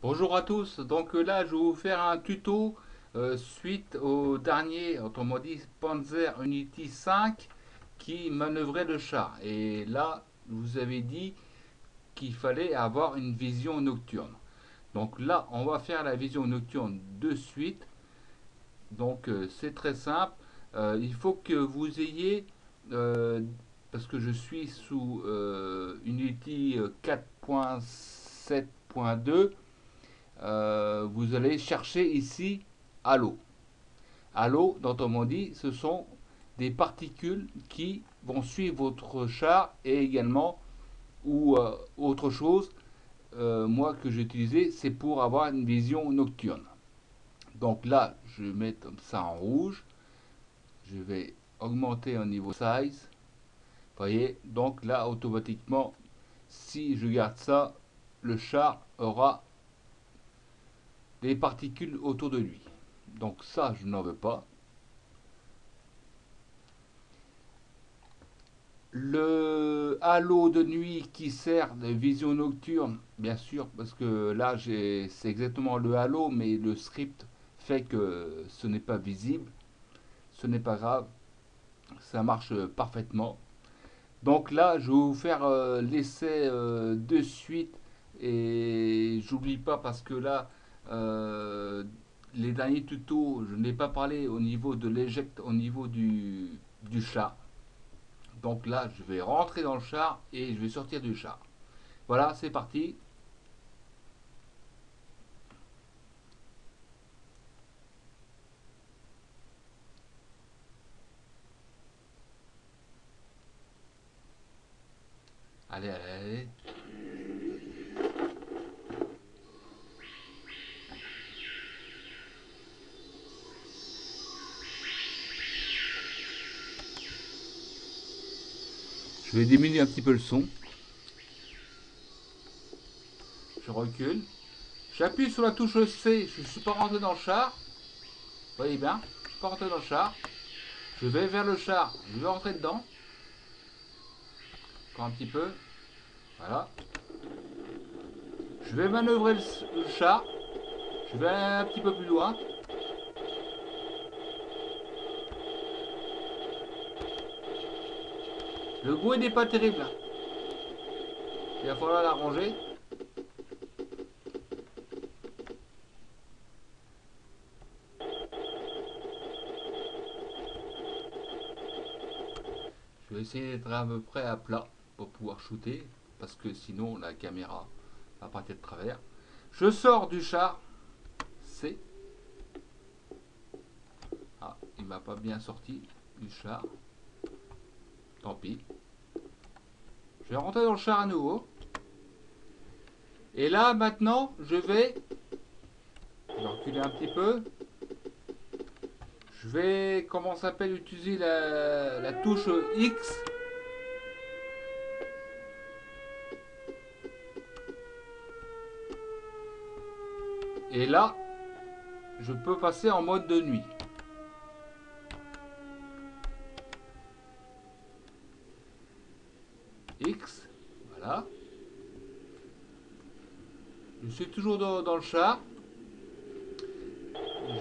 Bonjour à tous, donc là je vais vous faire un tuto suite au dernier, autrement dit Panzer Unity 5 qui manœuvrait le char. Et là, je vous avais dit qu'il fallait avoir une vision nocturne. Donc là, on va faire la vision nocturne de suite. Donc c'est très simple. Il faut que vous ayez, euh, parce que je suis sous Unity 4.7.2, vous allez chercher ici halo. Halo, autrement dit, ce sont des particules qui vont suivre votre char et également, ou autre chose, moi que j'ai utilisé, c'est pour avoir une vision nocturne. Donc là, je vais mettre ça en rouge. Je vais augmenter au niveau size. Vous voyez, donc là, automatiquement, si je garde ça, le char aura des particules autour de lui. Donc ça, je n'en veux pas. Le halo de nuit qui sert de vision nocturne, bien sûr, parce que là, c'est exactement le halo, mais le script fait que ce n'est pas visible. Ce n'est pas grave, ça marche parfaitement. Donc là, je vais vous faire l'essai de suite. Et j'oublie pas parce que là, euh, les derniers tutos, je n'ai pas parlé au niveau de l'éjecte, au niveau du chat. Donc là, je vais rentrer dans le char et je vais sortir du char. Voilà, c'est parti. Allez, allez, allez. Je vais diminuer un petit peu le son. Je recule. J'appuie sur la touche C. Je ne suis pas rentré dans le char. Vous voyez bien, je ne suis pas rentré dans le char. Je vais vers le char. Je vais rentrer dedans. Encore un petit peu. Voilà. Je vais manœuvrer le char. Je vais un petit peu plus loin. Le bruit n'est pas terrible. Il va falloir l'arranger. Je vais essayer d'être à peu près à plat pour pouvoir shooter. Parce que sinon la caméra va partir de travers. Je sors du char. C. Ah, il m'a pas bien sorti du char. Tant pis. Je vais rentrer dans le char à nouveau. Et là maintenant je vais reculer un petit peu. Je vais, comment ça s'appelle, utiliser la touche X. Et là, je peux passer en mode de nuit. X, voilà. Je suis toujours dans le char.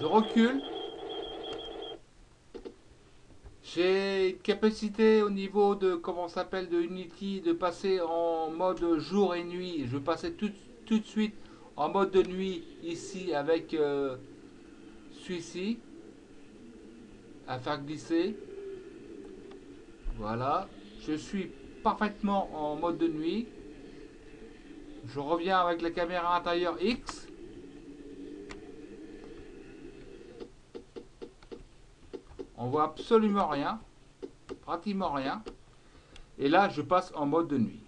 Je recule. J'ai une capacité au niveau de, comment ça s'appelle, de Unity de passer en mode jour et nuit. Je vais passer tout de suite en mode de nuit ici avec celui-ci à faire glisser. Voilà. Je suis parfaitement en mode de nuit. Je reviens avec la caméra intérieure X. On voit absolument rien. Pratiquement rien. Et là, je passe en mode de nuit.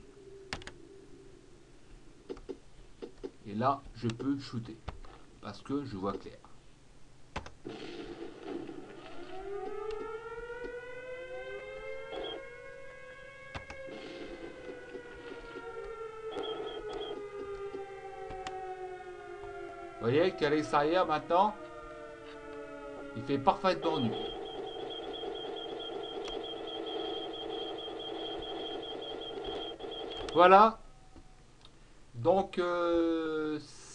Et là, je peux shooter. Parce que je vois clair. Vous voyez qu'à l'extérieur, maintenant, il fait parfaitement nuit. Voilà. Donc,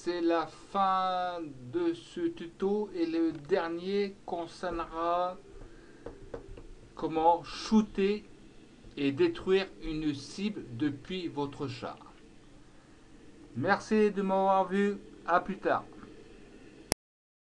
c'est la fin de ce tuto et le dernier concernera comment shooter et détruire une cible depuis votre char. Merci de m'avoir vu, à plus tard.